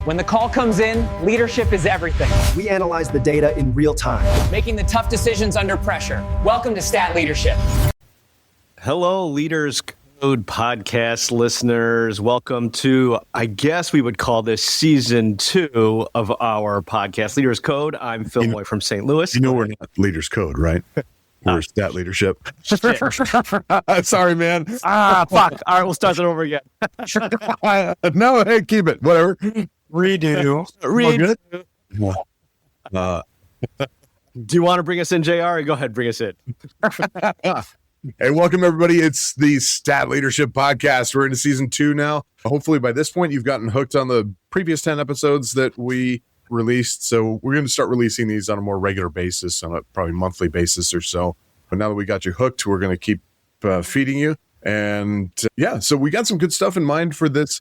When the call comes in, leadership is everything. We analyze the data in real time, making the tough decisions under pressure. Welcome to Stat Leadership. Hello, Leaders Code podcast listeners. Welcome to, I guess we would call this season 2 of our podcast, Leaders Code. I'm Phil Moy from St. Louis. You know we're not Leaders Code, right? We're Stat Leadership. Sorry, man. Fuck. All right, we'll start that over again. No, hey, keep it. Whatever. Redo. Do you want to bring us in, JR? Go ahead, bring us in. Hey, welcome, everybody. It's the Stat Leadership Podcast. We're into season 2 now. Hopefully, by this point, you've gotten hooked on the previous 10 episodes that we released. So we're going to start releasing these on a more regular basis, on a probably monthly basis or so. But now that we got you hooked, we're going to keep feeding you. And so we got some good stuff in mind for this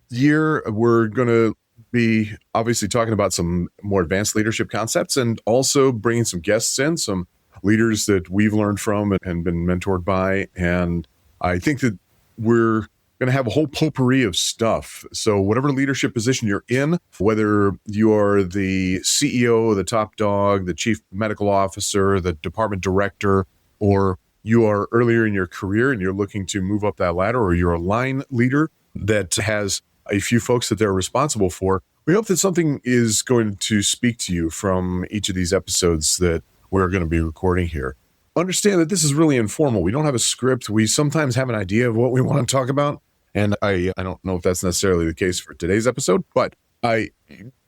year. We're going to be obviously talking about some more advanced leadership concepts and also bringing some guests in, some leaders that we've learned from and been mentored by. And I think that we're going to have a whole potpourri of stuff. So whatever leadership position you're in, whether you are the CEO, the top dog, the chief medical officer, the department director, or you are earlier in your career and you're looking to move up that ladder, or you're a line leader that has a few folks that they're responsible for, we hope that something is going to speak to you from each of these episodes that we're going to be recording here. Understand that this is really informal. We don't have a script. We sometimes have an idea of what we want to talk about. And I don't know if that's necessarily the case for today's episode, but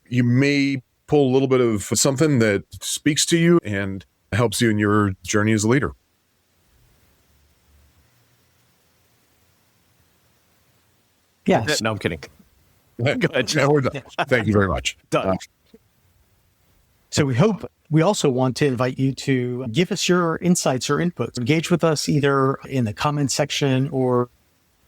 you may pull a little bit of something that speaks to you and helps you in your journey as a leader. Yes. No, I'm kidding. Go ahead. Yeah, we're done. Thank you very much. Done. So we also want to invite you to give us your insights or inputs. Engage with us either in the comment section or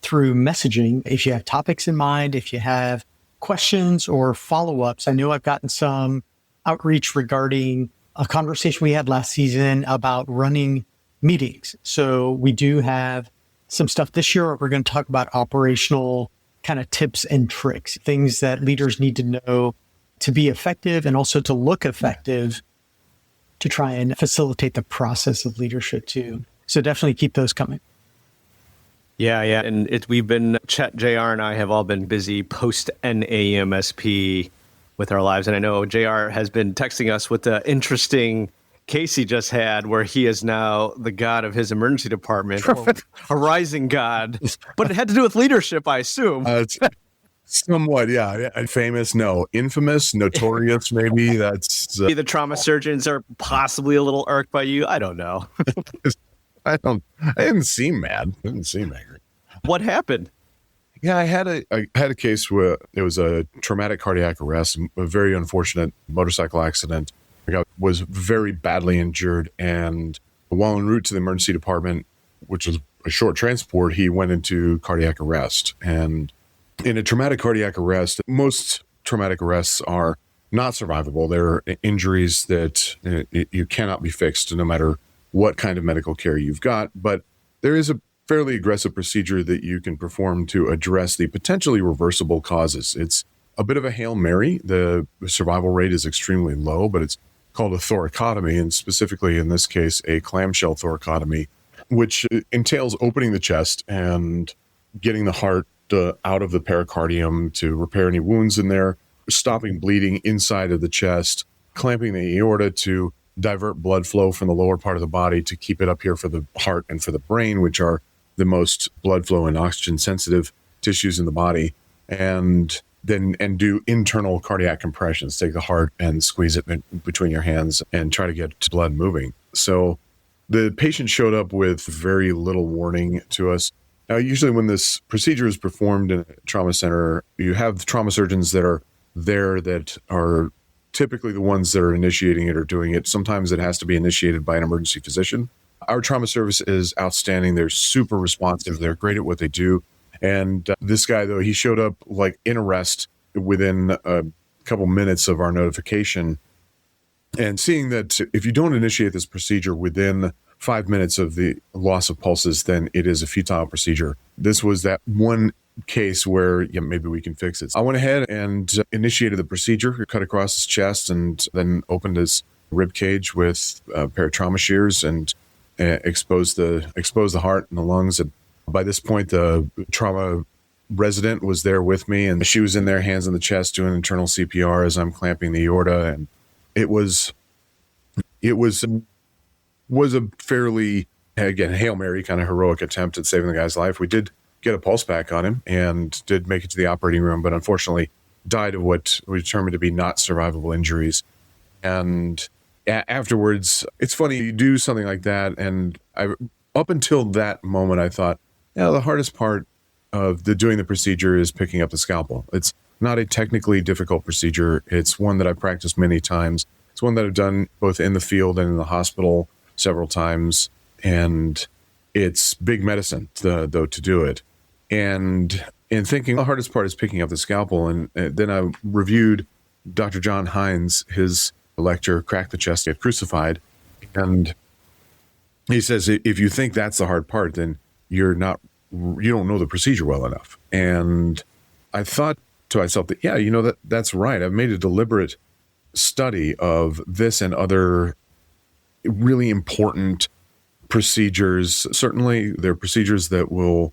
through messaging. If you have topics in mind, if you have questions or follow-ups. I know I've gotten some outreach regarding a conversation we had last season about running meetings. So we do have some stuff this year. We're going to talk about operational kind of tips and tricks, things that leaders need to know to be effective and also to look effective to try and facilitate the process of leadership too. So definitely keep those coming. Yeah. And we've been, JR and I have all been busy post NAMSP with our lives. And I know JR has been texting us with the interesting case he just had where he is now the god of his emergency department, a rising god, but it had to do with leadership, I assume. Somewhat, yeah. Famous, no. Infamous, notorious, maybe. That's the trauma surgeons are possibly a little irked by you. I don't know. I didn't seem mad. I didn't seem angry. What happened? Yeah, I had a case where it was a traumatic cardiac arrest, a very unfortunate motorcycle accident. I was very badly injured, and while en route to the emergency department, which was a short transport, he went into cardiac arrest. And in a traumatic cardiac arrest, most traumatic arrests are not survivable. They're injuries that you cannot be fixed no matter what kind of medical care you've got. But there is a fairly aggressive procedure that you can perform to address the potentially reversible causes. It's a bit of a Hail Mary. The survival rate is extremely low, but it's called a thoracotomy, and specifically in this case, a clamshell thoracotomy, which entails opening the chest and getting the heart out of the pericardium to repair any wounds in there, stopping bleeding inside of the chest, clamping the aorta to divert blood flow from the lower part of the body to keep it up here for the heart and for the brain, which are the most blood flow and oxygen sensitive tissues in the body, and do internal cardiac compressions. Take the heart and squeeze it between your hands and try to get blood moving. So the patient showed up with very little warning to us. Now, usually when this procedure is performed in a trauma center, you have trauma surgeons that are there that are typically the ones that are initiating it or doing it. Sometimes it has to be initiated by an emergency physician. Our trauma service is outstanding. They're super responsive. They're great at what they do. And this guy, though, he showed up like in arrest within a couple minutes of our notification. And seeing that if you don't initiate this procedure within 5 minutes of the loss of pulses, then it is a futile procedure. This was that one case where maybe we can fix it. I went ahead and initiated the procedure, cut across his chest, and then opened his rib cage with a pair of trauma shears and exposed the heart and the lungs. And by this point, the trauma resident was there with me, and she was in there, hands on the chest, doing internal CPR as I'm clamping the aorta. And it was a fairly, again, Hail Mary kind of heroic attempt at saving the guy's life. We did get a pulse back on him and did make it to the operating room, but unfortunately died of what we determined to be not survivable injuries. And afterwards, it's funny, you do something like that, and up until that moment, I thought, the hardest part of doing the procedure is picking up the scalpel. It's not a technically difficult procedure. It's one that I've practiced many times. It's one that I've done both in the field and in the hospital several times, and it's big medicine, though, to do it. And in thinking the hardest part is picking up the scalpel, and then I reviewed Dr. John Hines, his lecture, Crack the Chest, Get Crucified, and he says, if you think that's the hard part, then you don't know the procedure well enough. And I thought to myself that, that's right. I've made a deliberate study of this and other really important procedures. Certainly, there are procedures that will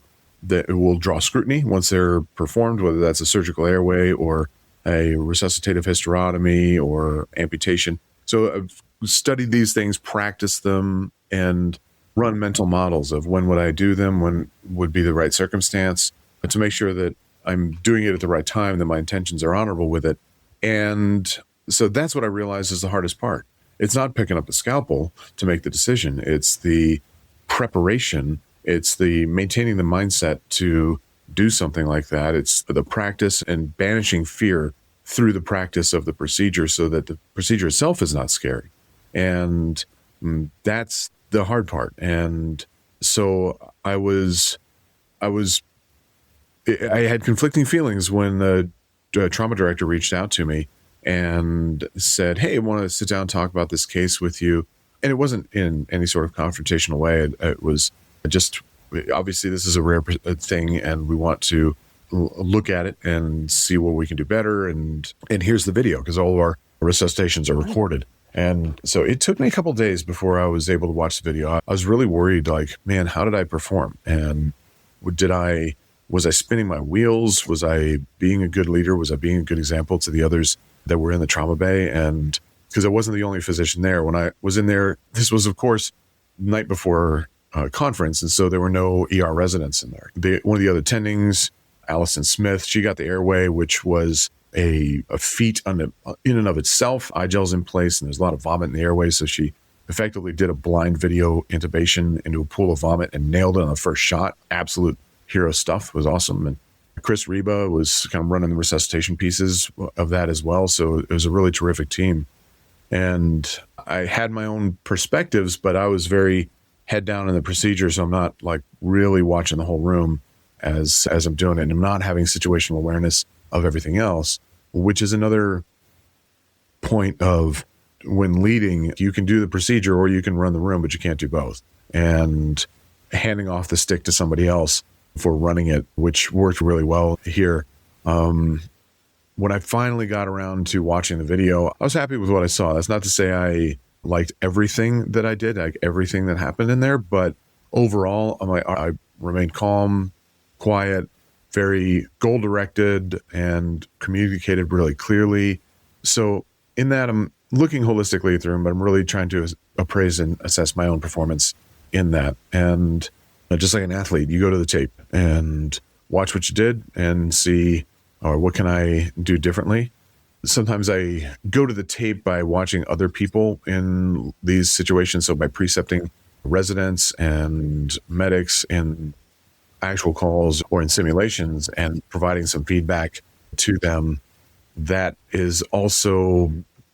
draw scrutiny once they're performed, whether that's a surgical airway or a resuscitative hysterotomy or amputation. So I've studied these things, practiced them, and run mental models of when would I do them, when would be the right circumstance, but to make sure that I'm doing it at the right time, that my intentions are honorable with it. And so that's what I realized is the hardest part. It's not picking up the scalpel to make the decision. It's the preparation. It's the maintaining the mindset to do something like that. It's the practice and banishing fear through the practice of the procedure so that the procedure itself is not scary. And that's the hard part. And so I had conflicting feelings when the trauma director reached out to me and said, hey, I want to sit down and talk about this case with you. And it wasn't in any sort of confrontational way. It was just, obviously this is a rare thing and we want to look at it and see what we can do better. And here's the video, because all of our resuscitations are recorded. And so it took me a couple of days before I was able to watch the video. I was really worried, like, man, how did I perform? And was I spinning my wheels? Was I being a good leader? Was I being a good example to the others that were in the trauma bay? And because I wasn't the only physician there. When I was in there, this was, of course, the night before conference. And so there were no ER residents in there. One of the other attendings, Allison Smith, she got the airway, which was a feat in and of itself. Eye gel's in place, and there's a lot of vomit in the airway. So she effectively did a blind video intubation into a pool of vomit and nailed it on the first shot. Absolute hero stuff. It was awesome. And Chris Reba was kind of running the resuscitation pieces of that as well. So it was a really terrific team. And I had my own perspectives, but I was very head down in the procedure. So I'm not like really watching the whole room as I'm doing it. And I'm not having situational awareness of everything else, which is another point of when leading, you can do the procedure or you can run the room, but you can't do both. And handing off the stick to somebody else for running it, which worked really well here. When I finally got around to watching the video, I was happy with what I saw. That's not to say I liked everything that I did, like everything that happened in there, but overall, I remained calm, quiet, very goal-directed, and communicated really clearly. So in that, I'm looking holistically at the room, but I'm really trying to appraise and assess my own performance in that. And just like an athlete, you go to the tape and watch what you did and see, or what can I do differently? Sometimes I go to the tape by watching other people in these situations. So by precepting residents and medics in actual calls or in simulations and providing some feedback to them, that is also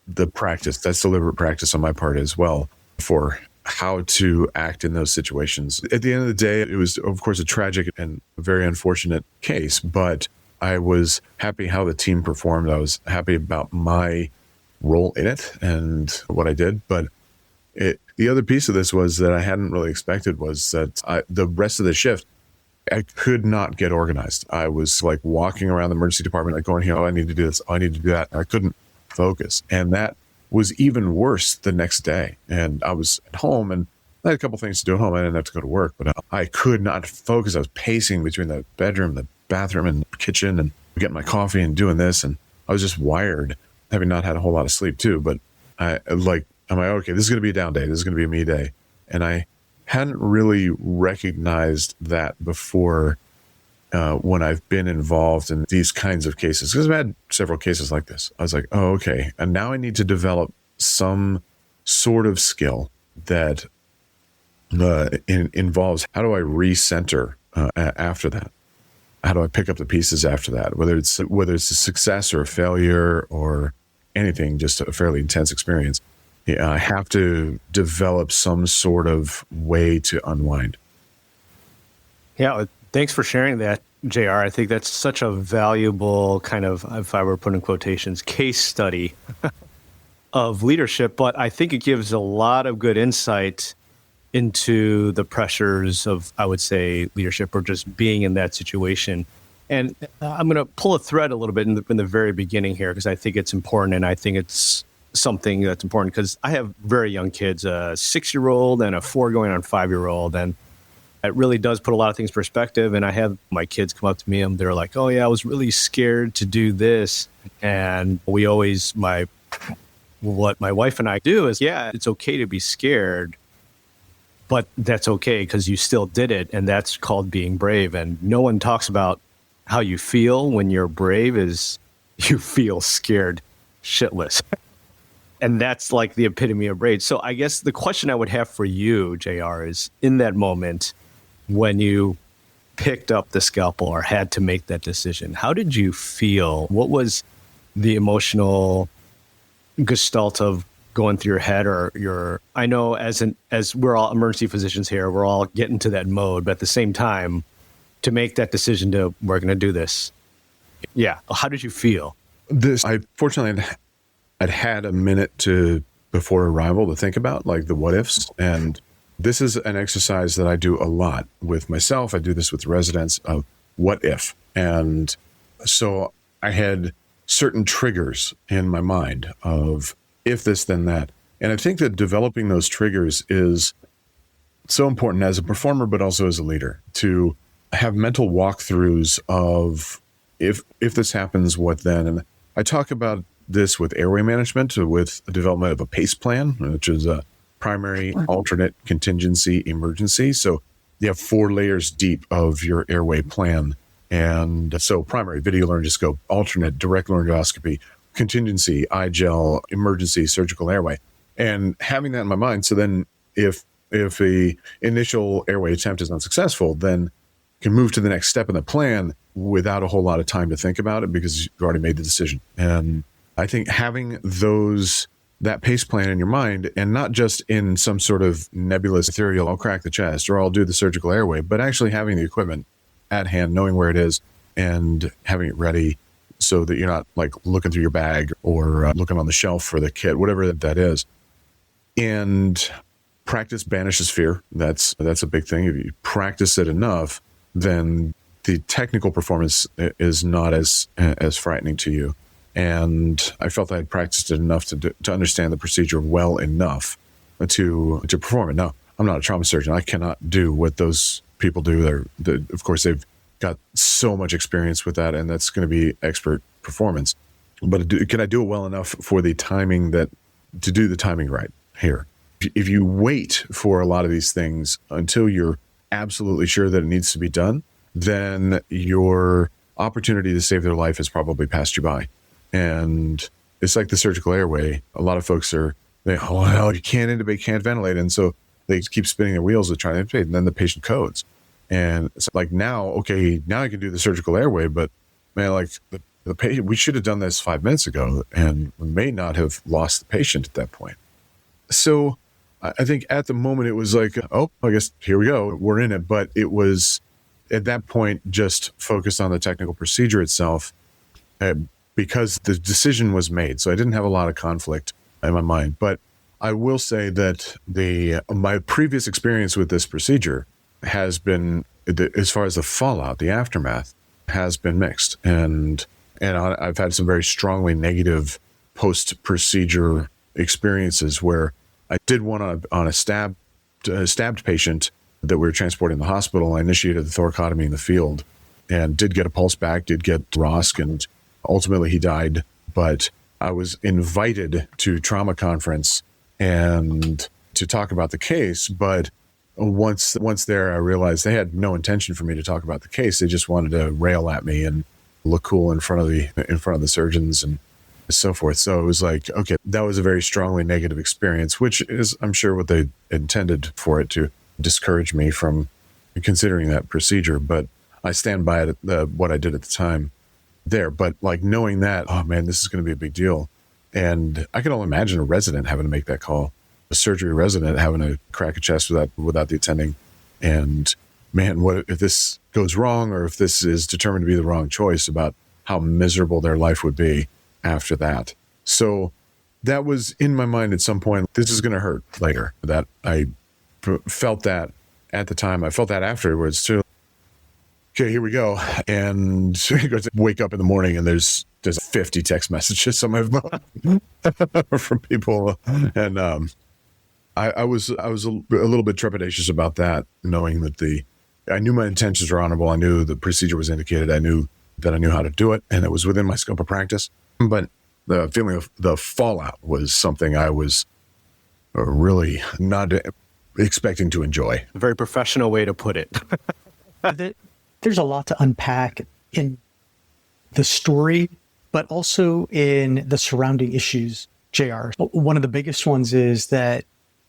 the practice. That's deliberate practice on my part as well for how to act in those situations. At the end of the day, it was, of course, a tragic and very unfortunate case, but I was happy how the team performed. I was happy about my role in it and what I did. But the other piece of this was that I hadn't really expected was that the rest of the shift, I could not get organized. I was like walking around the emergency department, like going, I need to do this. I need to do that. I couldn't focus. And that was even worse the next day. And I was at home and I had a couple things to do at home. I didn't have to go to work, but I could not focus. I was pacing between the bedroom, the bathroom, and the kitchen and getting my coffee and doing this. And I was just wired, having not had a whole lot of sleep too. But I'm like, okay, this is going to be a down day. This is going to be a me day. And I hadn't really recognized that before when I've been involved in these kinds of cases, because I've had several cases like this. I was like, oh, okay. And now I need to develop some sort of skill that involves how do I recenter after that? How do I pick up the pieces after that? Whether it's a success or a failure or anything, just a fairly intense experience. Yeah, I have to develop some sort of way to unwind. Yeah, thanks for sharing that, JR. I think that's such a valuable kind of, if I were putting quotations, case study of leadership. But I think it gives a lot of good insight into the pressures of, I would say, leadership or just being in that situation. And I'm going to pull a thread a little bit in the very beginning here, because I think it's important, and I think it's something that's important because I have very young kids, a 6-year-old and a 4 going on 5-year-old. And it really does put a lot of things in perspective. And I have my kids come up to me and they're like, oh yeah, I was really scared to do this. And we always, what my wife and I do is, yeah, it's okay to be scared, but that's okay because you still did it. And that's called being brave. And no one talks about how you feel when you're brave is you feel scared shitless. And that's like the epitome of rage. So I guess the question I would have for you, JR, is in that moment when you picked up the scalpel or had to make that decision, how did you feel? What was the emotional gestalt of going through your head or your, I know as we're all emergency physicians here, we're all getting to that mode, but at the same time, to make that decision to, we're going to do this. Yeah. How did you feel? I fortunately I'd had a minute before arrival to think about like the what ifs. And this is an exercise that I do a lot with myself. I do this with residents of what if. And so I had certain triggers in my mind of if this, then that. And I think that developing those triggers is so important as a performer, but also as a leader, to have mental walkthroughs of if this happens, what then? And I talk about this with airway management, with the development of a PACE plan, which is a primary, alternate, contingency, emergency. So you have 4 layers deep of your airway plan. And so primary, video laryngoscope, alternate, direct laryngoscopy, contingency, iGel, emergency, surgical airway. And having that in my mind, so then if a initial airway attempt is unsuccessful, then can move to the next step in the plan without a whole lot of time to think about it because you've already made the decision. And I think having that PACE plan in your mind, and not just in some sort of nebulous ethereal, I'll crack the chest or I'll do the surgical airway, but actually having the equipment at hand, knowing where it is and having it ready so that you're not like looking through your bag or looking on the shelf for the kit, whatever that is. And practice banishes fear. That's a big thing. If you practice it enough, then the technical performance is not as frightening to you. And I felt I had practiced it enough to understand the procedure well enough to perform it. Now, I'm not a trauma surgeon. I cannot do what those people do. Of course, they've got so much experience with that, and that's going to be expert performance. But can I do it well enough for the timing to do the timing right here? If you wait for a lot of these things until you're absolutely sure that it needs to be done, then your opportunity to save their life has probably passed you by. And it's like the surgical airway. A lot of folks you can't intubate, can't ventilate. And so they keep spinning their wheels to try to intubate, and then the patient codes. And it's like, now I can do the surgical airway, but man, like the patient, we should have done this 5 minutes ago, and we may not have lost the patient at that point. So I think at the moment it was like, oh, I guess here we go, we're in it. But it was at that point just focused on the technical procedure itself. Because the decision was made. So I didn't have a lot of conflict in my mind. But I will say that my previous experience with this procedure has been, as far as the fallout, the aftermath, has been mixed. And I've had some very strongly negative post-procedure experiences where I did one on a stabbed patient that we were transporting to the hospital. I initiated the thoracotomy in the field and did get a pulse back, did get ROSC, and ultimately he died. But I was invited to trauma conference and to talk about the case. But once there, I realized they had no intention for me to talk about the case. They just wanted to rail at me and look cool in front of the surgeons and so forth. So it was like, okay, that was a very strongly negative experience, which is, I'm sure, what they intended for it, to discourage me from considering that procedure. But I stand by it, what I did at the time there. But like knowing that, oh man, this is going to be a big deal. And I can only imagine a resident having to make that call, a surgery resident having to crack a chest without the attending. And man, what if this goes wrong, or if this is determined to be the wrong choice, about how miserable their life would be after that. So that was in my mind at some point. This is going to hurt later. That I felt that at the time. I felt that afterwards too. Okay, here we go. And wake up in the morning and there's 50 text messages on my phone from people. And I was a little bit trepidatious about that, knowing that I knew my intentions were honorable. I knew the procedure was indicated. I knew that I knew how to do it, and it was within my scope of practice. But the feeling of the fallout was something I was really not expecting to enjoy. A very professional way to put it. There's a lot to unpack in the story, but also in the surrounding issues, JR. One of the biggest ones is that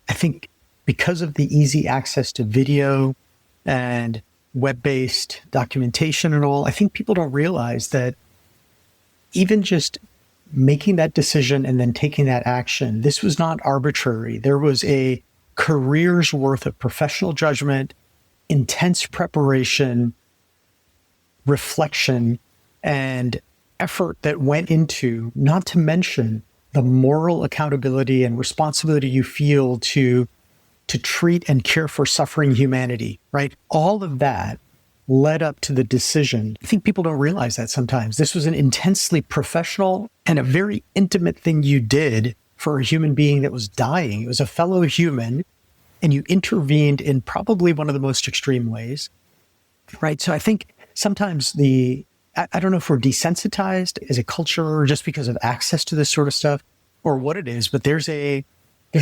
I think because of the easy access to video and web-based documentation and all, I think people don't realize that even just making that decision and then taking that action, this was not arbitrary. There was a career's worth of professional judgment, intense preparation, reflection, and effort that went into, not to mention the moral accountability and responsibility you feel to treat and care for suffering humanity, right? All of that led up to the decision. I think people don't realize that sometimes. This was an intensely professional and a very intimate thing you did for a human being that was dying. It was a fellow human, and you intervened in probably one of the most extreme ways, right? So I think sometimes I don't know if we're desensitized as a culture just because of access to this sort of stuff or what it is, but there's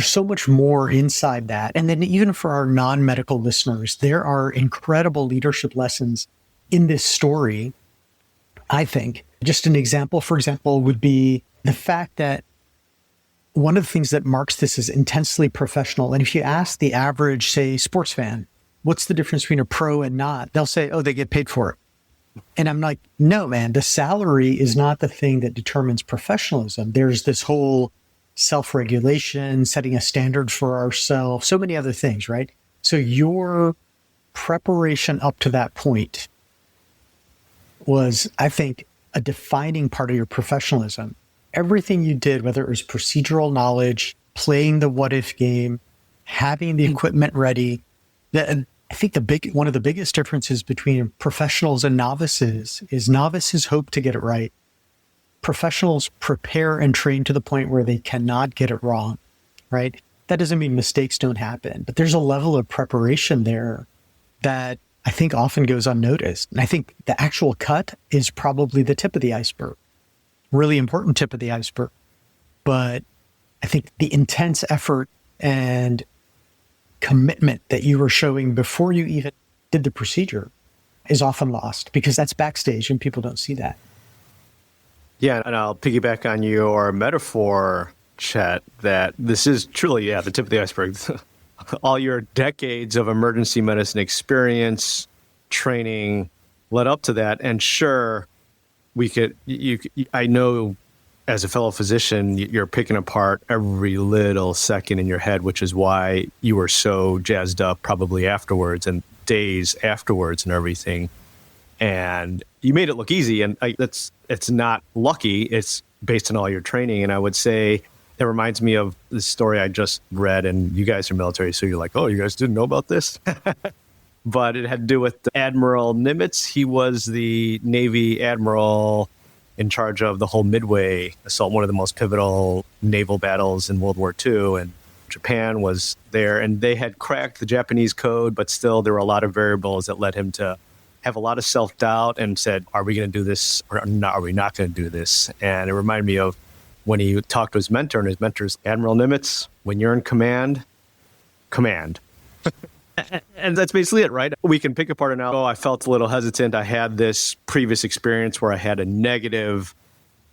so much more inside that. And then even for our non-medical listeners, there are incredible leadership lessons in this story, I think. Just an example, for example, would be the fact that one of the things that marks this as intensely professional, and if you ask the average, say, sports fan, what's the difference between a pro and not? They'll say, oh, they get paid for it. And I'm like, no, man, the salary is not the thing that determines professionalism. There's this whole self-regulation, setting a standard for ourselves, so many other things, right? So your preparation up to that point was, I think, a defining part of your professionalism. Everything you did, whether it was procedural knowledge, playing the what-if game, having the equipment ready, I think one of the biggest differences between professionals and novices is novices hope to get it right. Professionals prepare and train to the point where they cannot get it wrong, right? That doesn't mean mistakes don't happen, but there's a level of preparation there that I think often goes unnoticed. And I think the actual cut is probably the tip of the iceberg, really important tip of the iceberg. But I think the intense effort and commitment that you were showing before you even did the procedure is often lost because that's backstage and people don't see that. Yeah, and I'll piggyback on your metaphor, Chet, that this is truly, the tip of the iceberg. All your decades of emergency medicine experience, training led up to that. And sure, I know as a fellow physician, you're picking apart every little second in your head, which is why you were so jazzed up probably afterwards and days afterwards and everything. And you made it look easy, and it's not lucky. It's based on all your training. And I would say that reminds me of the story I just read, and you guys are military, so you're like, oh, you guys didn't know about this? but it had to do with Admiral Nimitz. He was the Navy admiral in charge of the whole Midway assault, one of the most pivotal naval battles in World War II. And Japan was there, and they had cracked the Japanese code, but still there were a lot of variables that led him to have a lot of self-doubt and said, are we going to do this or not, are we not going to do this? And it reminded me of when he talked to his mentor, and his mentor's Admiral Nimitz, when you're in command, command. And that's basically it, right? We can pick apart it now. Oh, I felt a little hesitant. I had this previous experience where I had a negative.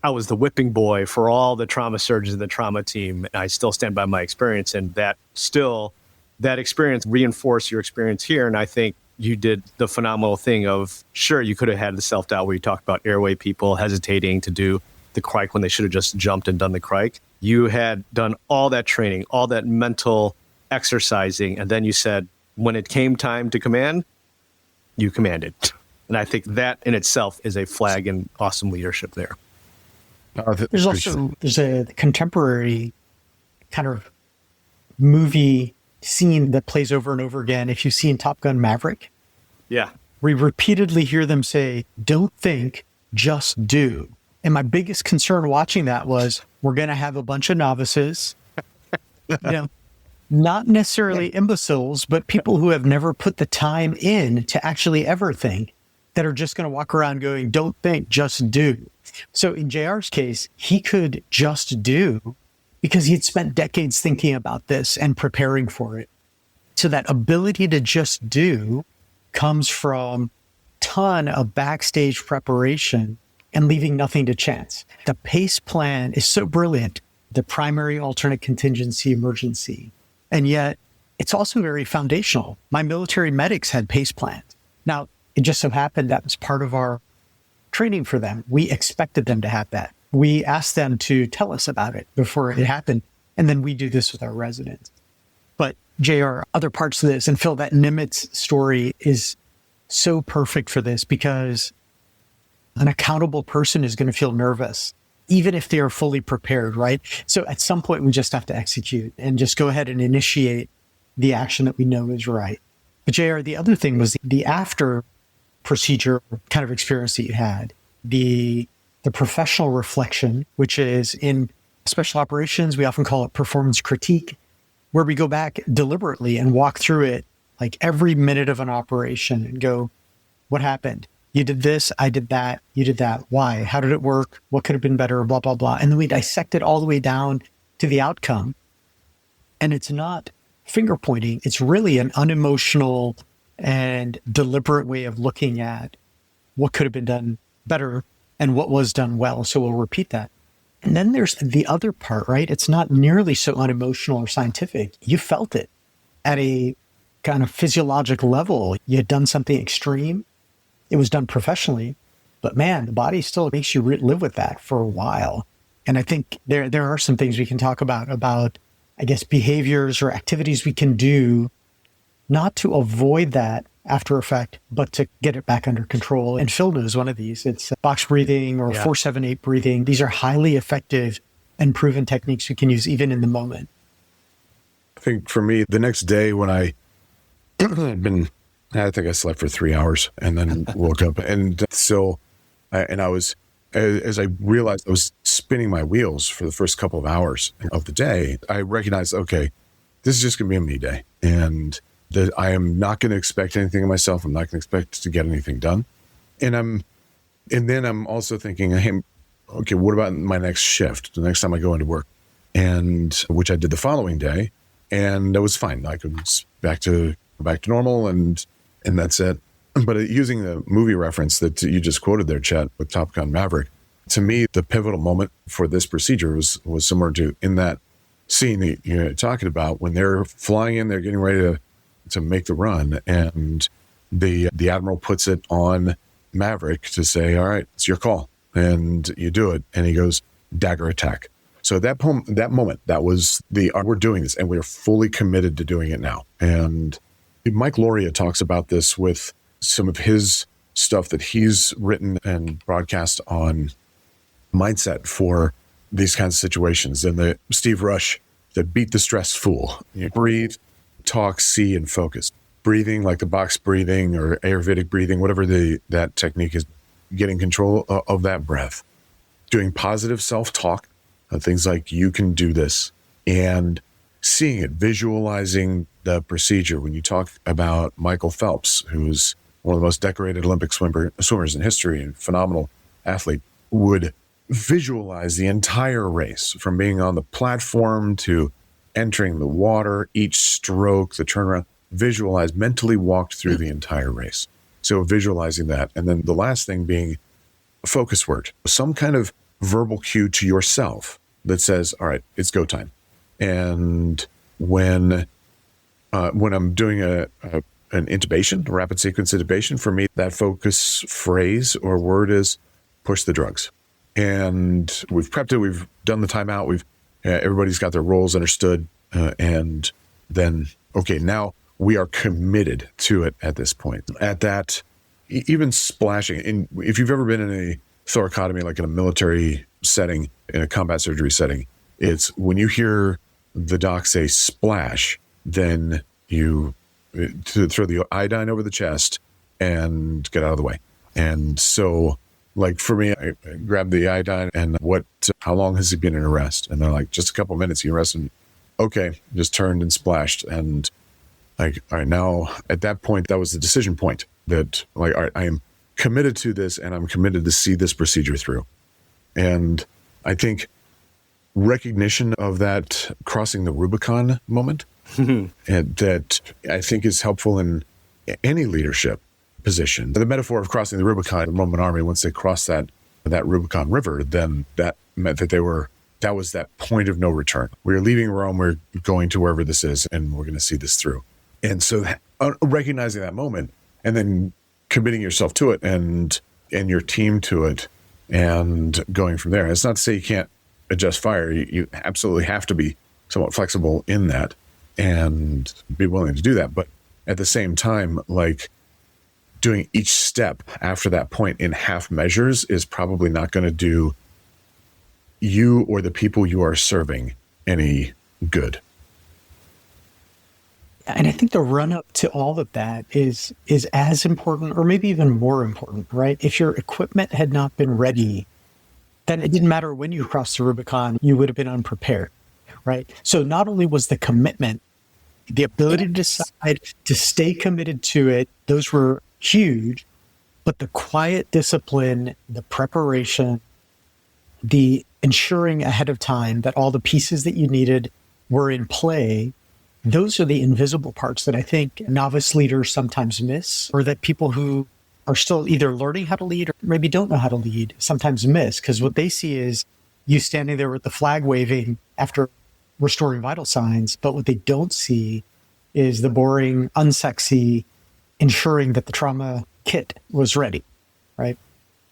I was the whipping boy for all the trauma surgeons in the trauma team. And I still stand by my experience. And that experience reinforced your experience here. And I think you did the phenomenal thing of, sure, you could have had the self-doubt where you talked about airway people hesitating to do the crike when they should have just jumped and done the crike. You had done all that training, all that mental exercising. And then you said, when it came time to command, you commanded. And I think that in itself is a flag in awesome leadership there. There's a contemporary kind of movie scene that plays over and over again. If you've seen Top Gun Maverick, yeah, we repeatedly hear them say, don't think, just do. And my biggest concern watching that was, we're going to have a bunch of novices, not necessarily imbeciles, but people who have never put the time in to actually ever think, that are just going to walk around going, don't think, just do. So in JR's case, he could just do because he had spent decades thinking about this and preparing for it. So that ability to just do comes from a ton of backstage preparation and leaving nothing to chance. The PACE plan is so brilliant, the primary alternate contingency emergency. And yet it's also very foundational. My military medics had PACE plans. Now, it just so happened that was part of our training for them. We expected them to have that. We asked them to tell us about it before it happened. And then we do this with our residents. But JR, other parts of this, and Phil, that Nimitz story is so perfect for this because an accountable person is going to feel nervous, even if they are fully prepared, right? So at some point, we just have to execute and just go ahead and initiate the action that we know is right. But JR, the other thing was the after procedure kind of experience that you had, the professional reflection, which is in special operations, we often call it performance critique, where we go back deliberately and walk through it like every minute of an operation and go, what happened? You did this, I did that, you did that. Why? How did it work? What could have been better? Blah, blah, blah. And then we dissect it all the way down to the outcome. And it's not finger pointing. It's really an unemotional and deliberate way of looking at what could have been done better and what was done well. So we'll repeat that. And then there's the other part, right? It's not nearly so unemotional or scientific. You felt it at a kind of physiologic level. You had done something extreme. It was done professionally, but man, the body still makes you live with that for a while. And I think there are some things we can talk about, I guess, behaviors or activities we can do not to avoid that after effect, but to get it back under control. And Phil knows one of these. It's box breathing or 4-7-8 breathing. These are highly effective and proven techniques we can use even in the moment. I think for me, the next day when I think I slept for 3 hours and then woke up. And so, I was, as I realized I was spinning my wheels for the first couple of hours of the day, I recognized, okay, this is just going to be a me day. And that I am not going to expect anything of myself. I'm not going to expect to get anything done. And then I'm also thinking, hey, okay, what about my next shift? The next time I go into work, and which I did the following day, and that was fine. I could back to normal, and that's it. But using the movie reference that you just quoted there, Chet, with Top Gun Maverick, to me, the pivotal moment for this procedure was similar to in that scene that you're talking about when they're flying in, they're getting ready to make the run, and the admiral puts it on Maverick to say, all right, it's your call, and you do it, and he goes, dagger attack. So that moment, that was we're doing this, and we're fully committed to doing it now. And Mike Loria talks about this with some of his stuff that he's written and broadcast on mindset for these kinds of situations. And the Steve Rush, the beat the stress fool. You breathe, talk, see, and focus. breathing, like the box breathing or Ayurvedic breathing, whatever that technique is, getting control of that breath, doing positive self-talk, things like you can do this, and seeing it, visualizing the procedure. When you talk about Michael Phelps, who's one of the most decorated Olympic swimmers in history and phenomenal athlete, would visualize the entire race from being on the platform to entering the water, each stroke, the turnaround, visualize, mentally walked through the entire race. So visualizing that. And then the last thing being a focus word, some kind of verbal cue to yourself that says, all right, it's go time. And when I'm doing an intubation, a rapid sequence intubation, for me, that focus phrase or word is push the drugs. And we've prepped it. We've done the timeout. Everybody's got their roles understood. And then, okay, now we are committed to it at this point. At that, even splashing. And if you've ever been in a thoracotomy, like in a military setting, in a combat surgery setting, it's when you hear the doc say splash, then you to throw the iodine over the chest and get out of the way. And so, like for me, I grabbed the iodine and how long has he been in arrest? And they're like, just a couple of minutes, he arrested me. Okay, just turned and splashed. And like, all right, now at that point, that was the decision point that like, all right, I am committed to this and I'm committed to see this procedure through. And I think recognition of that crossing the Rubicon moment and that I think is helpful in any leadership position. The metaphor of crossing the Rubicon, the Roman army, once they crossed that Rubicon River, then that meant that that was that point of no return. We're leaving Rome, we're going to wherever this is, and we're going to see this through. And so recognizing that moment and then committing yourself to it and your team to it and going from there. It's not to say you can't adjust fire. You absolutely have to be somewhat flexible in that and be willing to do that. But at the same time, like doing each step after that point in half measures is probably not going to do you or the people you are serving any good. And I think the run up to all of that is as important, or maybe even more important, right? If your equipment had not been ready, then it didn't matter when you crossed the Rubicon, you would have been unprepared, right? So not only was the commitment, the ability to decide to stay committed to it, those were huge, but the quiet discipline, the preparation, the ensuring ahead of time that all the pieces that you needed were in play, those are the invisible parts that I think novice leaders sometimes miss, or that people who are still either learning how to lead or maybe don't know how to lead sometimes miss, because what they see is you standing there with the flag waving after restoring vital signs, but what they don't see is the boring, unsexy ensuring that the trauma kit was ready, right?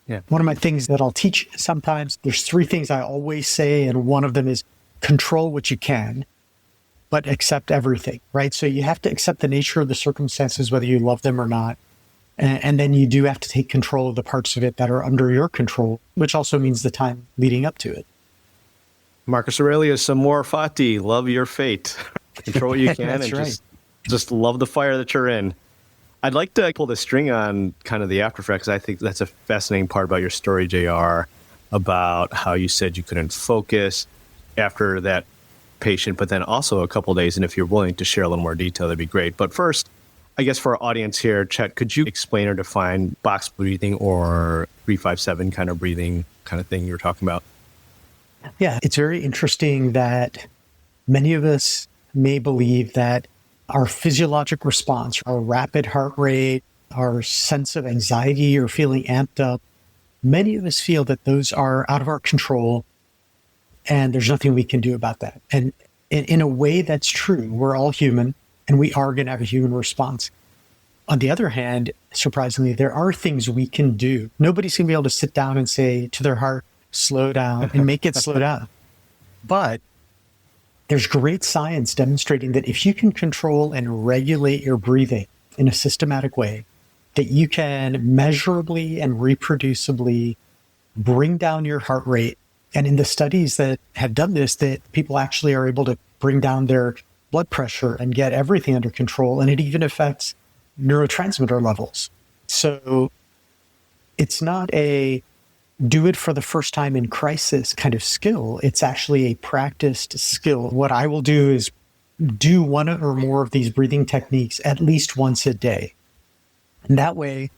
Yeah. One of my things that I'll teach sometimes, there's 3 things I always say, and one of them is control what you can, but accept everything, right? So you have to accept the nature of the circumstances, whether you love them or not. And then you do have to take control of the parts of it that are under your control, which also means the time leading up to it. Marcus Aurelius, amor fati, love your fate. Control what you can and right. just love the fire that you're in. I'd like to pull the string on kind of the after effects. I think that's a fascinating part about your story, JR, about how you said you couldn't focus after that patient, but then also a couple of days. And if you're willing to share a little more detail, that'd be great. But first, I guess for our audience here, Chet, could you explain or define box breathing or 3-5-7 kind of breathing kind of thing you were talking about? Yeah, it's very interesting that many of us may believe that our physiologic response, our rapid heart rate, our sense of anxiety or feeling amped up, many of us feel that those are out of our control and there's nothing we can do about that. And in a way, that's true. We're all human and we are going to have a human response. On the other hand, surprisingly, there are things we can do. Nobody's going to be able to sit down and say to their heart, slow down and make it slow down. But there's great science demonstrating that if you can control and regulate your breathing in a systematic way, that you can measurably and reproducibly bring down your heart rate. And in the studies that have done this, that people actually are able to bring down their blood pressure and get everything under control. And it even affects neurotransmitter levels. So it's not a do it for the first time in crisis kind of skill. It's actually a practiced skill. What I will do is do one or more of these breathing techniques at least once a day. And that way,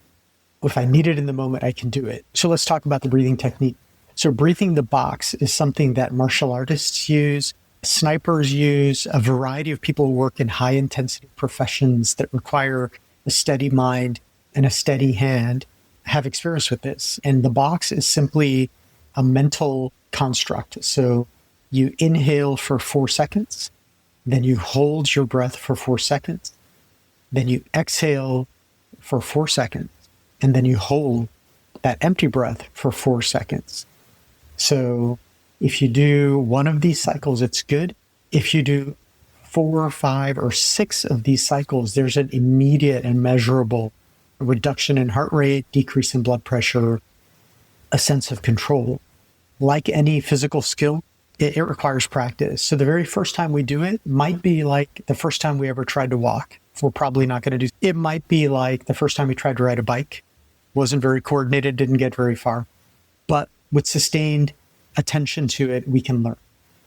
if I need it in the moment, I can do it. So let's talk about the breathing technique. So breathing the box is something that martial artists use, snipers use, a variety of people who work in high intensity professions that require a steady mind and a steady hand have experience with this. And the box is simply a mental construct. So you inhale for 4 seconds, then you hold your breath for 4 seconds, then you exhale for 4 seconds, and then you hold that empty breath for 4 seconds. So if you do one of these cycles, it's good. If you do 4 or 5 or 6 of these cycles, there's an immediate and measurable reduction in heart rate, decrease in blood pressure, a sense of control. Like any physical skill, it requires practice. So the very first time we do it might be like the first time we ever tried to walk. We're probably not going to do. It might be like the first time we tried to ride a bike. Wasn't very coordinated, didn't get very far. But with sustained attention to it, we can learn.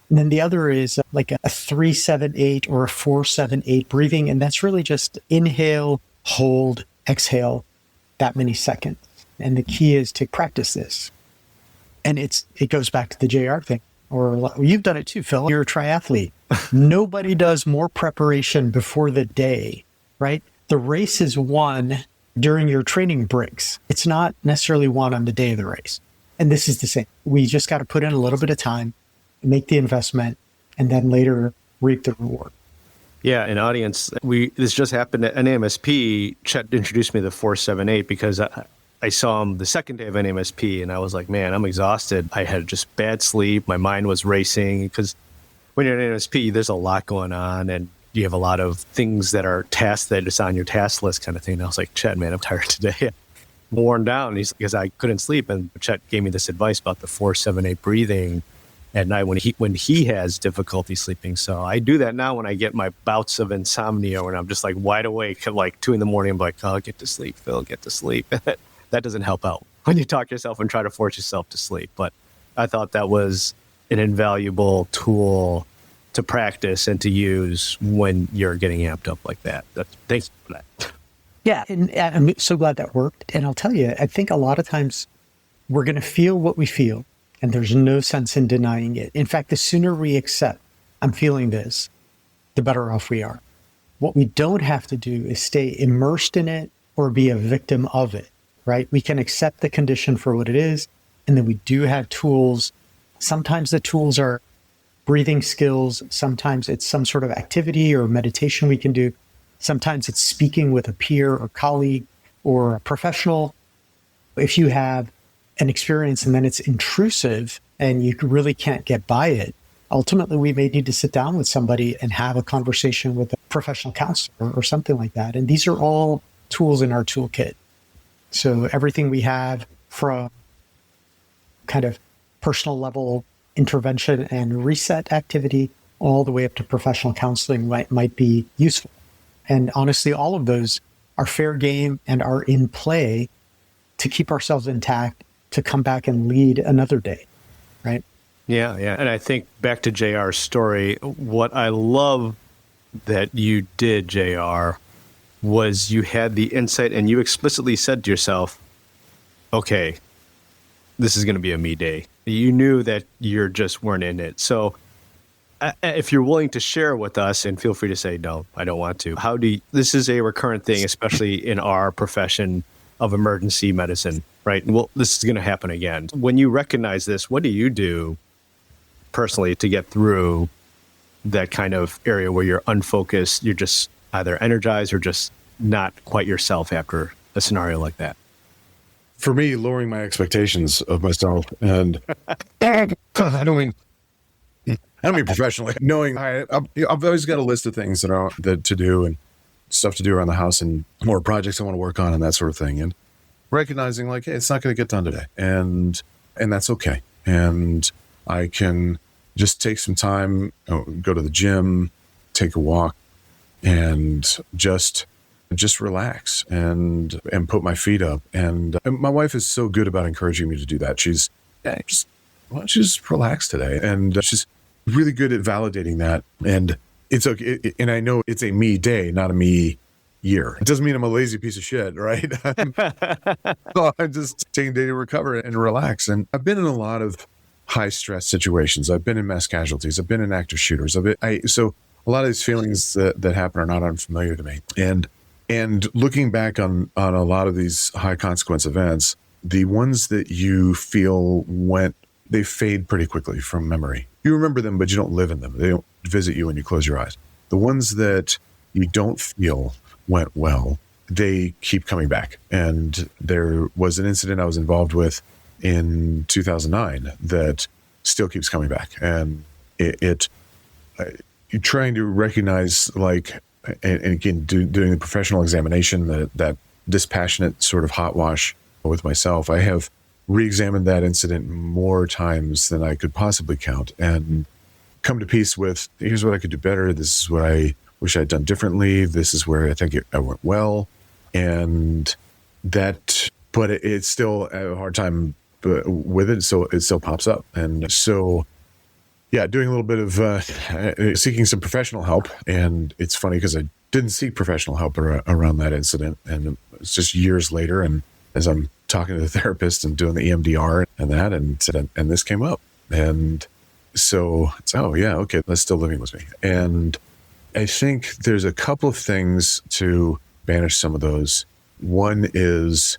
And then the other is like a 3-7-8 or a 4-7-8 breathing. And that's really just inhale, hold, exhale, that many seconds. And the key is to practice this. And it goes back to the JR thing. Or you've done it too, Phil. You're a triathlete. Nobody does more preparation before the day, right? The race is won during your training breaks. It's not necessarily won on the day of the race. And this is the same. We just got to put in a little bit of time, make the investment, and then later reap the reward. Yeah, in audience, this just happened at NAMSP. Chet introduced me to the 4-7-8 because I saw him the second day of NAMSP, and I was like, man, I'm exhausted. I had just bad sleep. My mind was racing because when you're in NAMSP, there's a lot going on, and you have a lot of things that are tasks that is on your task list kind of thing. And I was like, Chet, man, I'm tired today. Worn down because I couldn't sleep. And Chet gave me this advice about the 4-7-8 breathing at night when he has difficulty sleeping. So I do that now when I get my bouts of insomnia, when I'm just like wide awake at like 2 a.m. I'm like, oh, get to sleep, Phil, get to sleep. That doesn't help out when you talk yourself and try to force yourself to sleep. But I thought that was an invaluable tool to practice and to use when you're getting amped up like that. Thanks for that. Yeah, and I'm so glad that worked. And I'll tell you, I think a lot of times we're going to feel what we feel, and there's no sense in denying it. In fact, the sooner we accept, I'm feeling this, the better off we are. What we don't have to do is stay immersed in it or be a victim of it, right? We can accept the condition for what it is, and then we do have tools. Sometimes the tools are breathing skills. Sometimes it's some sort of activity or meditation we can do. Sometimes it's speaking with a peer or colleague or a professional. If you have an experience and then it's intrusive and you really can't get by it, ultimately we may need to sit down with somebody and have a conversation with a professional counselor or something like that. And these are all tools in our toolkit. So everything we have from kind of personal level intervention and reset activity all the way up to professional counseling might be useful. And honestly, all of those are fair game and are in play to keep ourselves intact, to come back and lead another day, right? Yeah. And I think back to JR's story, what I love that you did, JR, was you had the insight and you explicitly said to yourself, okay, this is going to be a me day. You knew that you just weren't in it. So if you're willing to share with us, and feel free to say, no, I don't want to. This is a recurrent thing, especially in our profession of emergency medicine, right? Well, this is going to happen again. When you recognize this, what do you do personally to get through that kind of area where you're unfocused, you're just either energized or just not quite yourself after a scenario like that? For me, lowering my expectations of myself, and I don't mean professionally. Knowing I've always got a list of things that to do and stuff to do around the house and more projects I want to work on and that sort of thing, and recognizing like, hey, it's not going to get done today, and that's okay. And I can just take some time, go to the gym, take a walk and just relax and put my feet up. And my wife is so good about encouraging me to do that. She's why don't you just relax today? And she's really good at validating that. And it's okay. And I know it's a me day, not a me year. It doesn't mean I'm a lazy piece of shit, right? I'm just taking a day to recover and relax. And I've been in a lot of high stress situations. I've been in mass casualties. I've been in active shooters. So a lot of these feelings that happen are not unfamiliar to me. And looking back on a lot of these high consequence events, the ones that you feel they fade pretty quickly from memory. You remember them, but you don't live in them. They don't visit you when you close your eyes. The ones that you don't feel went well, they keep coming back. And there was an incident I was involved with in 2009 that still keeps coming back. And you're trying to recognize, and again, doing the professional examination, that dispassionate sort of hot wash with myself. I have re-examined that incident more times than I could possibly count and come to peace with, here's what I could do better. This is what I wish I'd done differently. This is where I think I went well. And that, but it's still a hard time with it. So it still pops up. And so, yeah, doing a little bit of seeking some professional help. And it's funny because I didn't seek professional help around that incident. And it's just years later. And as I'm talking to the therapist and doing the EMDR and this came up. And so it's, oh yeah, okay, that's still living with me. And I think there's a couple of things to banish some of those. One is,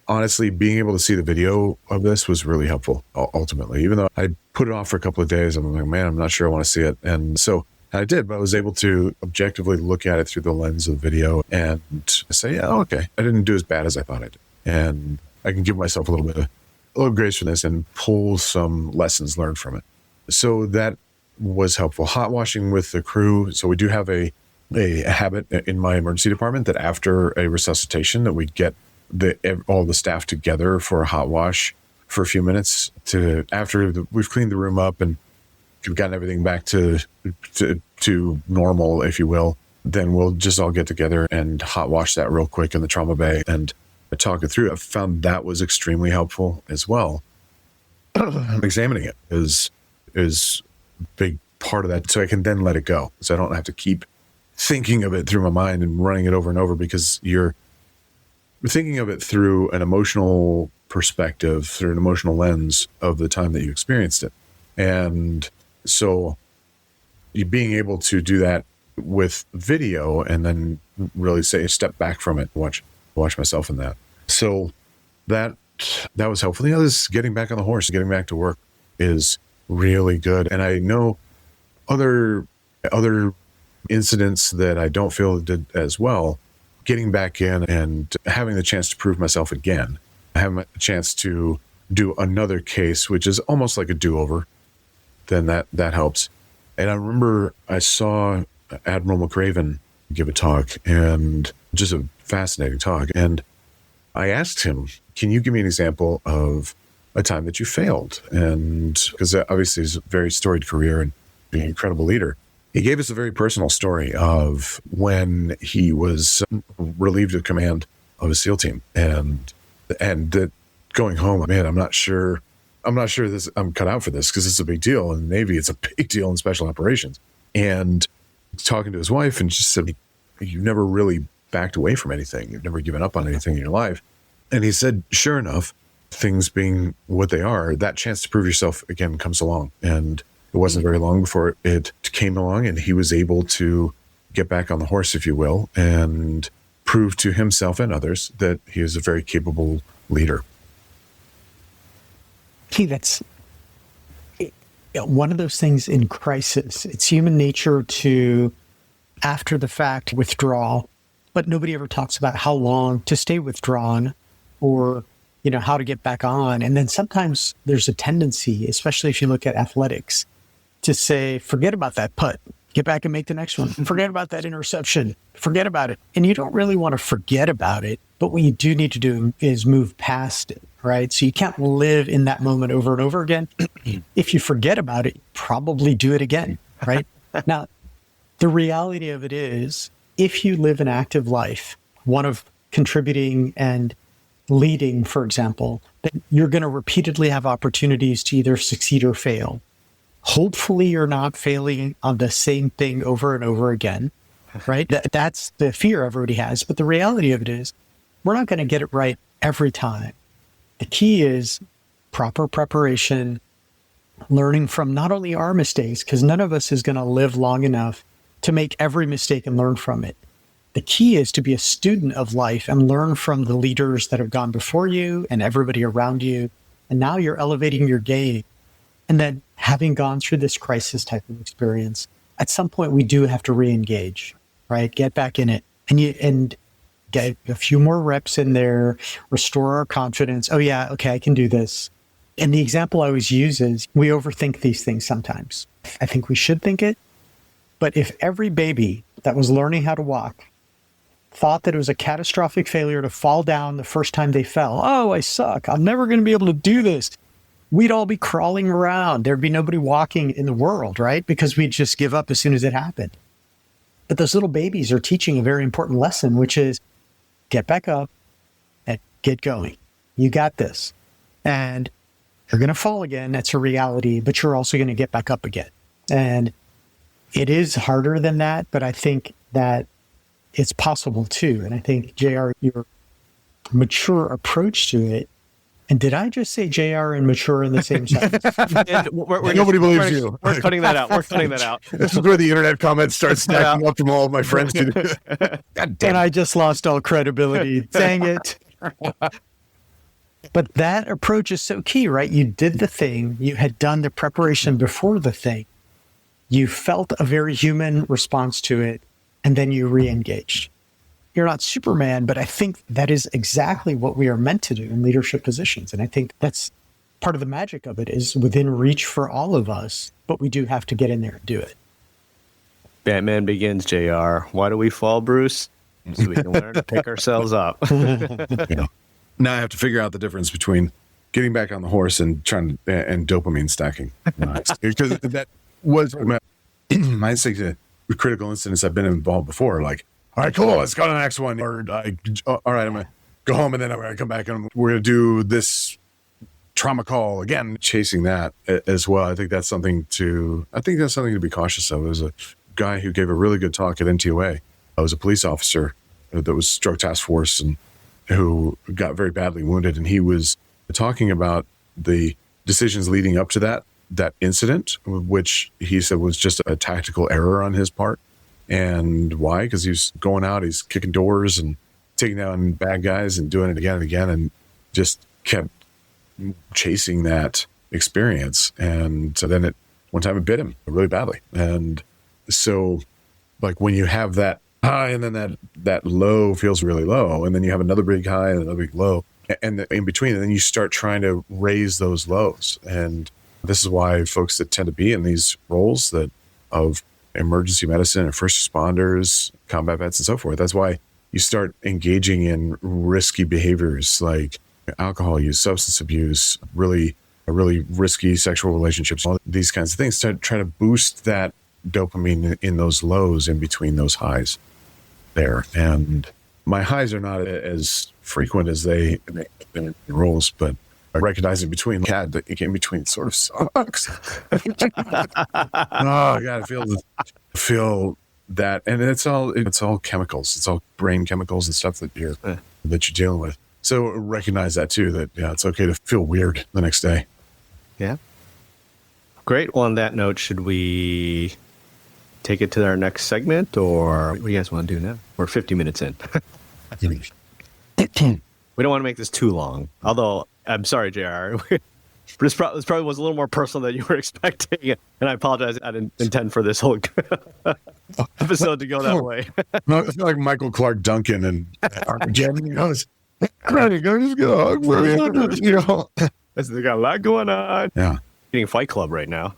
honestly, being able to see the video of this was really helpful, ultimately. Even though I put it off for a couple of days, I'm like, man, I'm not sure I want to see it. And so I did, but I was able to objectively look at it through the lens of video and say, yeah, okay, I didn't do as bad as I thought I did. And I can give myself a little grace for this and pull some lessons learned from it. So that was helpful. Hot washing with the crew. So we do have a habit in my emergency department that after a resuscitation that we get all the staff together for a hot wash for a few minutes after we've cleaned the room up and we've gotten everything back to normal, if you will. Then we'll just all get together and hot wash that real quick in the trauma bay and talk it through. I found that was extremely helpful as well. Examining it is a big part of that, so I can then let it go. So I don't have to keep thinking of it through my mind and running it over and over, because you're thinking of it through an emotional perspective, through an emotional lens of the time that you experienced it. And so you being able to do that with video and then really say, step back from it, watch myself in that. So that was helpful. The other is getting back on the horse, getting back to work is really good. And I know other incidents that I don't feel did as well, getting back in and having the chance to prove myself again, having a chance to do another case, which is almost like a do-over, then that helps. And I remember I saw Admiral McRaven give a talk, and just a fascinating talk. And I asked him, can you give me an example of a time that you failed? And because obviously he's a very storied career and being an incredible leader. He gave us a very personal story of when he was relieved of command of a SEAL team, and that going home, man, I'm not sure I'm cut out for this, because it's a big deal in the Navy. It's a big deal in special operations. And talking to his wife, and just said, you've never really backed away from anything. You've never given up on anything in your life. And he said, sure enough, things being what they are, that chance to prove yourself again comes along. And it wasn't very long before it came along, and he was able to get back on the horse, if you will, and prove to himself and others that he is a very capable leader. That's one of those things in crisis. It's human nature to, after the fact, withdraw, but nobody ever talks about how long to stay withdrawn, or how to get back on. And then sometimes there's a tendency, especially if you look at athletics, to say, forget about that putt, get back and make the next one. Forget about that interception, forget about it. And you don't really want to forget about it, but what you do need to do is move past it, right? So you can't live in that moment over and over again. If you forget about it, probably do it again, right? Now, the reality of it is, if you live an active life, one of contributing and leading, for example, then you're going to repeatedly have opportunities to either succeed or fail. Hopefully, you're not failing on the same thing over and over again, right? That's the fear everybody has. But the reality of it is, we're not going to get it right every time. The key is proper preparation, learning from not only our mistakes, because none of us is going to live long enough to make every mistake and learn from it. The key is to be a student of life and learn from the leaders that have gone before you and everybody around you. And now you're elevating your game. And then having gone through this crisis type of experience, at some point we do have to re-engage, right? Get back in it and get a few more reps in there, restore our confidence. Oh yeah, okay, I can do this. And the example I always use is we overthink these things sometimes. I think we should think it. But if every baby that was learning how to walk thought that it was a catastrophic failure to fall down the first time they fell, oh, I suck, I'm never going to be able to do this, we'd all be crawling around. There'd be nobody walking in the world, right? Because we'd just give up as soon as it happened. But those little babies are teaching a very important lesson, which is get back up and get going. You got this. And you're going to fall again. That's a reality, but you're also going to get back up again. And it is harder than that, but I think that it's possible too. And I think, JR, your mature approach to it, and did I just say JR and mature in the same sentence? Nobody believes you. We're cutting that out. We're cutting that out. This is where the internet comments start stacking up from all of my friends. God damn. And I just lost all credibility. Dang it. But that approach is so key, right? You did the thing. You had done the preparation before the thing. You felt a very human response to it, and then you re-engaged. You're not Superman, but I think that is exactly what we are meant to do in leadership positions. And I think that's part of the magic of it, is within reach for all of us, but we do have to get in there and do it. Batman Begins, JR. Why do we fall, Bruce? So we can learn to pick ourselves up. Yeah. Now I have to figure out the difference between getting back on the horse and trying to, and dopamine stacking. Because that was my instinct to critical incidents I've been involved before. Like, all right, cool, let's go to the next one. Or, all right, I'm going to go home and then I'm going to come back and we're going to do this trauma call again, chasing that as well. I think that's something to be cautious of. There's a guy who gave a really good talk at NTOA. I was a police officer that was stroke task force and who got very badly wounded. And he was talking about the decisions leading up to that incident, which he said was just a tactical error on his part. And why? Because he's going out, he's kicking doors and taking down bad guys and doing it again and again, and just kept chasing that experience. And so then one time it bit him really badly. And so like when you have that high and then that low feels really low, and then you have another big high and another big low, and in between, and then you start trying to raise those lows. And this is why folks that tend to be in these roles that of emergency medicine and first responders, combat vets and so forth, that's why you start engaging in risky behaviors like alcohol use, substance abuse, really risky sexual relationships, all these kinds of things, to try to boost that dopamine in those lows in between those highs there. And my highs are not as frequent as they in roles, but recognizing between in between sort of sucks. Oh God, I feel that, and it's all chemicals. It's all brain chemicals and stuff that you're dealing with. So recognize that too. That it's okay to feel weird the next day. Yeah. Great. Well, on that note, should we take it to our next segment, or what do you guys want to do now? We're 50 minutes in. We don't want to make this too long. Although, I'm sorry, JR. This probably was a little more personal than you were expecting. And I apologize. I didn't intend for this whole episode to go that way. No, I feel like Michael Clark Duncan and Armageddon. Just get a hug for me. They got a lot going on. Yeah. Getting Fight Club right now.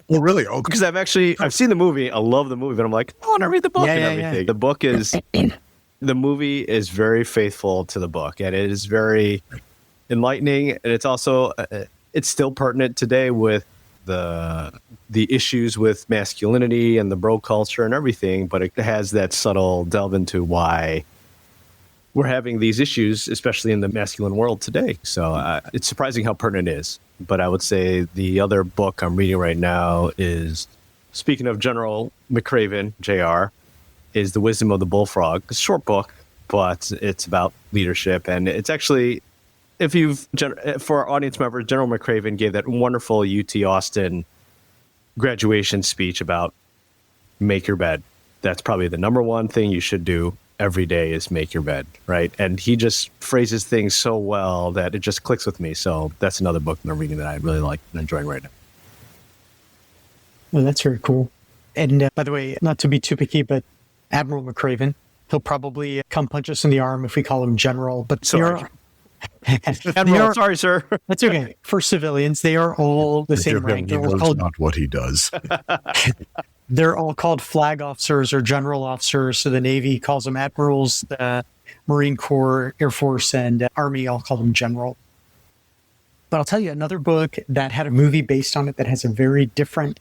Well, really? Oh, because I've seen the movie. I love the movie, but I'm like, I want to read the book and everything. Yeah. The book is, the movie is very faithful to the book, and it is very enlightening. And it's also, it's still pertinent today with the issues with masculinity and the bro culture and everything, but it has that subtle delve into why we're having these issues, especially in the masculine world today. So it's surprising how pertinent it is. But I would say the other book I'm reading right now is, speaking of General McCraven, JR, is The Wisdom of the Bullfrog. It's a short book, but it's about leadership. And it's actually, for our audience members, General McCraven gave that wonderful UT Austin graduation speech about make your bed. That's probably the number one thing you should do every day is make your bed, right? And he just phrases things so well that it just clicks with me. So that's another book I'm reading that I really like and enjoying right now. Well, that's very cool. And by the way, not to be too picky, but Admiral McCraven, he'll probably come punch us in the arm if we call him General. But sorry, Admiral, sorry, sir. That's okay. For civilians, they are all the same rank. He knows not what he does. They're all called flag officers or general officers. So the Navy calls them admirals, the Marine Corps, Air Force, and Army all call them general. But I'll tell you, another book that had a movie based on it that has a very different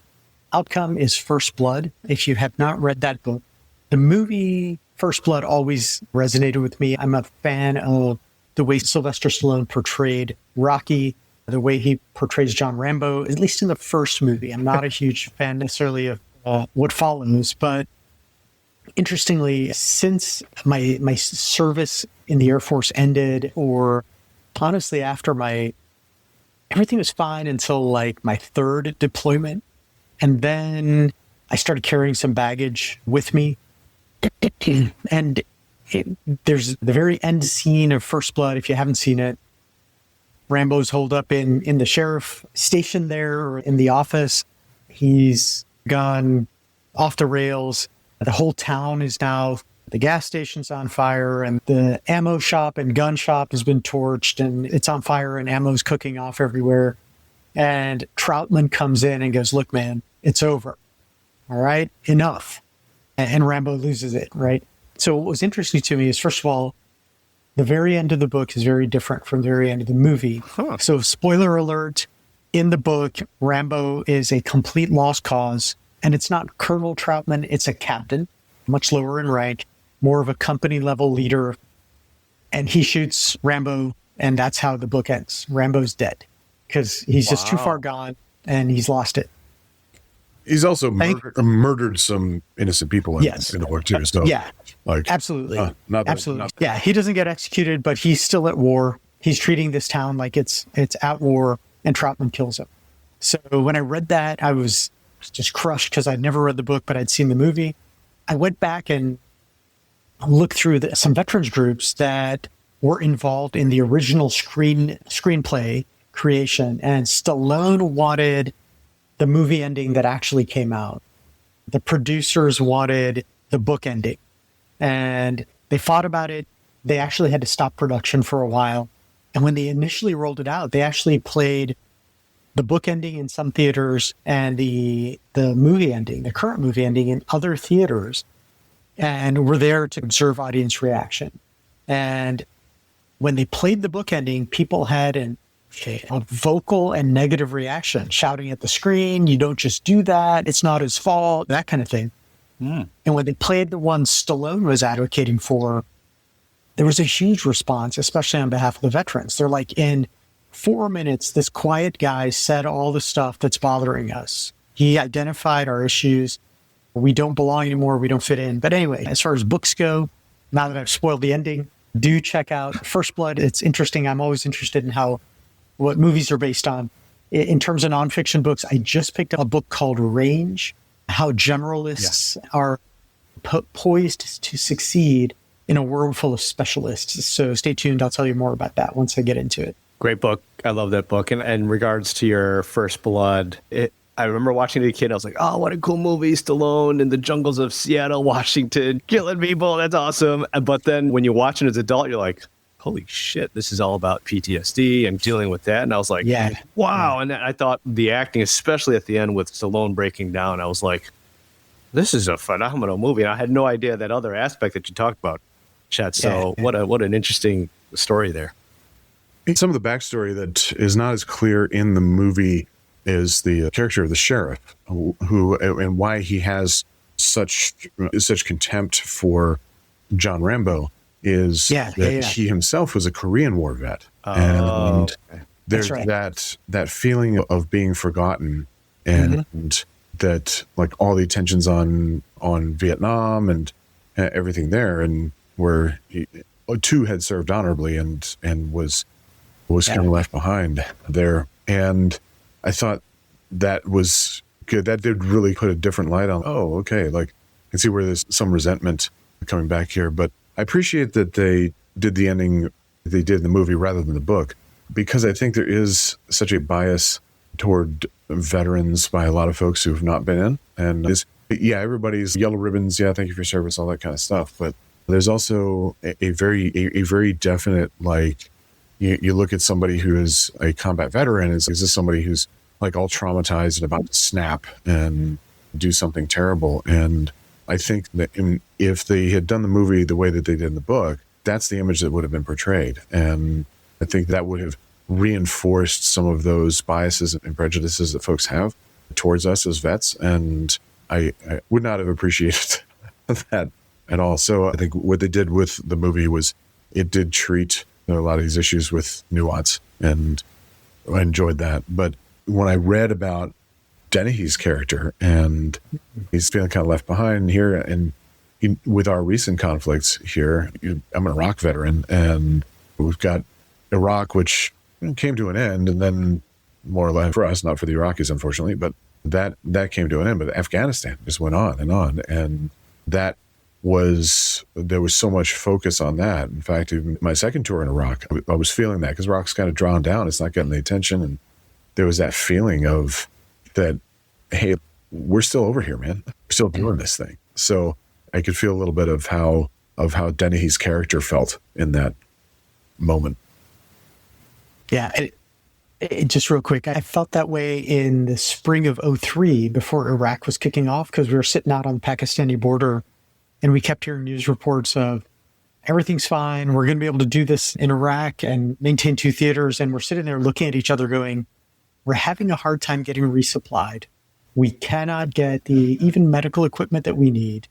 outcome is First Blood. If you have not read that book, the movie First Blood always resonated with me. I'm a fan of the way Sylvester Stallone portrayed Rocky, the way he portrays John Rambo, at least in the first movie. I'm not a huge fan necessarily of what follows, but interestingly, since my service in the Air Force ended, or honestly after everything was fine until like my third deployment, and then I started carrying some baggage with me, and there's the very end scene of First Blood. If you haven't seen it, Rambo's holed up in the sheriff station there, or in the office. He's gone off the rails. The whole town is now, the gas station's on fire, and the ammo shop and gun shop has been torched, and it's on fire, and ammo's cooking off everywhere. And Troutman comes in and goes, "Look, man, it's over. All right, enough." And Rambo loses it, right? So what was interesting to me is, first of all, the very end of the book is very different from the very end of the movie. So spoiler alert, in the book, Rambo is a complete lost cause, and it's not Colonel Troutman, it's a captain, much lower in rank, more of a company level leader. And he shoots Rambo, and that's how the book ends. Rambo's dead because he's just too far gone and he's lost it. He's also murdered some innocent people in the book too. So yeah, absolutely. Absolutely. Yeah, he doesn't get executed, but he's still at war. He's treating this town like it's at war, and Troutman kills him. So when I read that, I was just crushed because I'd never read the book, but I'd seen the movie. I went back and looked through some veterans groups that were involved in the original screenplay creation, and Stallone wanted the movie ending that actually came out. The producers wanted the book ending, and they fought about it. They actually had to stop production for a while. And when they initially rolled it out, they actually played the book ending in some theaters and the movie ending, the current movie ending, in other theaters, and were there to observe audience reaction. And when they played the book ending, people had a vocal and negative reaction, shouting at the screen, "You don't just do that, it's not his fault," that kind of thing. And when they played the one Stallone was advocating for, there was a huge response, especially on behalf of the veterans. They're like, in 4 minutes, this quiet guy said all the stuff that's bothering us. He identified our issues. We don't belong anymore. We don't fit in. But anyway, as far as books go, now that I've spoiled the ending, do check out First Blood. It's interesting. I'm always interested in what movies are based on. In terms of nonfiction books, I just picked up a book called Range, how generalists are poised to succeed in a world full of specialists. So stay tuned. I'll tell you more about that once I get into it. Great book. I love that book. And in regards to your First Blood, I remember watching it as a kid. I was like, oh, what a cool movie. Stallone in the jungles of Seattle, Washington, killing people. That's awesome. But then when you watch it as an adult, you're like, holy shit, this is all about PTSD and dealing with that. And I was like, wow. And I thought the acting, especially at the end with Stallone breaking down, I was like, this is a phenomenal movie. And I had no idea that other aspect that you talked about, Chet. So what an interesting story there. Some of the backstory that is not as clear in the movie is the character of the sheriff, who and why he has such contempt for John Rambo is he himself was a Korean War vet, and there's that feeling of being forgotten, and that like all the attention's on Vietnam and everything there, and where he too had served honorably and was kind of left behind there. And I thought that was good. That did really put a different light on, like I can see where there's some resentment coming back here. But I appreciate that they did the ending they did in the movie rather than the book, because I think there is such a bias toward veterans by a lot of folks who have not been in. And everybody's yellow ribbons. Yeah, thank you for your service, all that kind of stuff. But there's also a very definite, like, you look at somebody who is a combat veteran, is this somebody who's like all traumatized and about to snap and do something terrible? And I think that if they had done the movie the way that they did in the book, that's the image that would have been portrayed. And I think that would have reinforced some of those biases and prejudices that folks have towards us as vets. And I would not have appreciated that at all. So I think what they did with the movie was it did treat a lot of these issues with nuance, and I enjoyed that. But when I read about Dennehy's character, and he's feeling kind of left behind here, and with our recent conflicts here, I'm an Iraq veteran, and we've got Iraq, which came to an end, and then more or less for us, not for the Iraqis, unfortunately, but that came to an end. But Afghanistan just went on, and there was so much focus on that. In fact, even my second tour in Iraq, I was feeling that, because Iraq's kind of drawn down. It's not getting the attention. And there was that feeling of that, hey, we're still over here, man. We're still doing this thing. So I could feel a little bit of how Dennehy's character felt in that moment. Yeah. It just real quick, I felt that way in the spring of 2003 before Iraq was kicking off, because we were sitting out on the Pakistani border, and we kept hearing news reports of everything's fine. We're going to be able to do this in Iraq and maintain 2 theaters. And we're sitting there looking at each other going, we're having a hard time getting resupplied. We cannot get the even medical equipment that we need.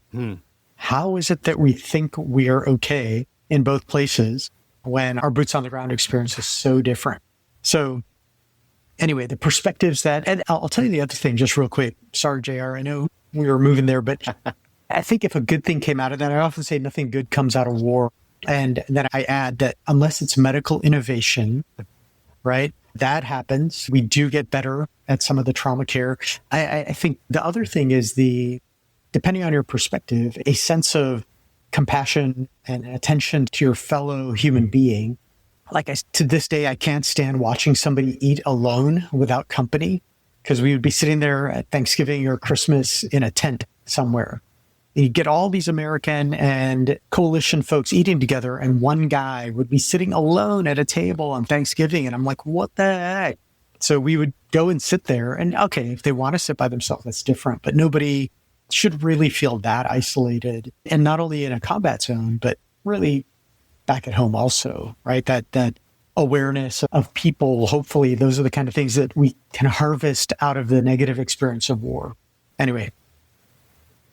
How is it that we think we are okay in both places when our boots on the ground experience is so different? So anyway, the perspectives and I'll tell you the other thing just real quick. Sorry, JR, I know we were moving there, but I think if a good thing came out of that, I often say nothing good comes out of war. And then I add that unless it's medical innovation, right, that happens. We do get better at some of the trauma care. I think the other thing is depending on your perspective, a sense of compassion and attention to your fellow human being. To this day, I can't stand watching somebody eat alone without company, because we would be sitting there at Thanksgiving or Christmas in a tent somewhere. You get all these American and coalition folks eating together, and one guy would be sitting alone at a table on Thanksgiving. And I'm like, what the heck? So we would go and sit there, and okay, if they want to sit by themselves, that's different. But nobody should really feel that isolated, and not only in a combat zone, but really back at home also, right? That awareness of people. Hopefully those are the kind of things that we can harvest out of the negative experience of war. Anyway,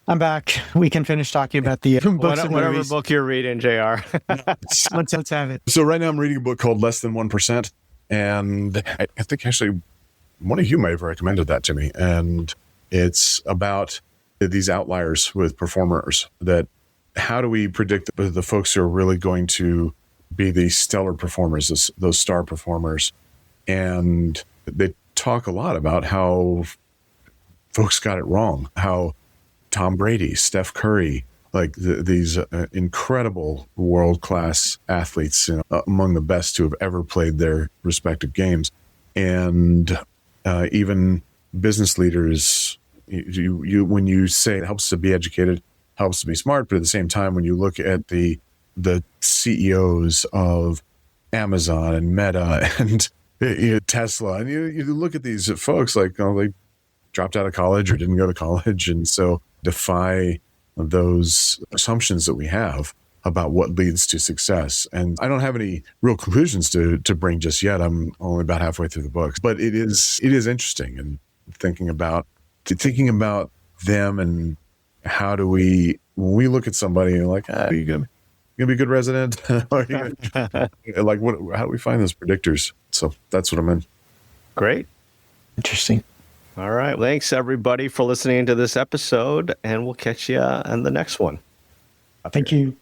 I'm back. We can finish talking about the books and whatever movies. book you're reading, JR. Let's have it. So right now I'm reading a book called Less Than 1%. And I think actually one of you may have recommended that to me. And it's about these outliers with performers, that how do we predict the folks who are really going to be the stellar performers, those star performers? And they talk a lot about how folks got it wrong, how Tom Brady, Steph Curry, like these incredible world-class athletes, among the best who have ever played their respective games. And even business leaders, you when you say it helps to be educated, helps to be smart, but at the same time, when you look at the CEOs of Amazon and Meta and Tesla, and you look at these folks like, they dropped out of college or didn't go to college, and so defy those assumptions that we have about what leads to success. And I don't have any real conclusions to bring just yet. I'm only about halfway through the book, but it is interesting, and thinking about them, and how do we, when we look at somebody and like, are you gonna be a good resident? Are you like, how do we find those predictors? So that's what I'm in. Great. Interesting. All right. Thanks, everybody, for listening to this episode, and we'll catch you in the next one. Thank you.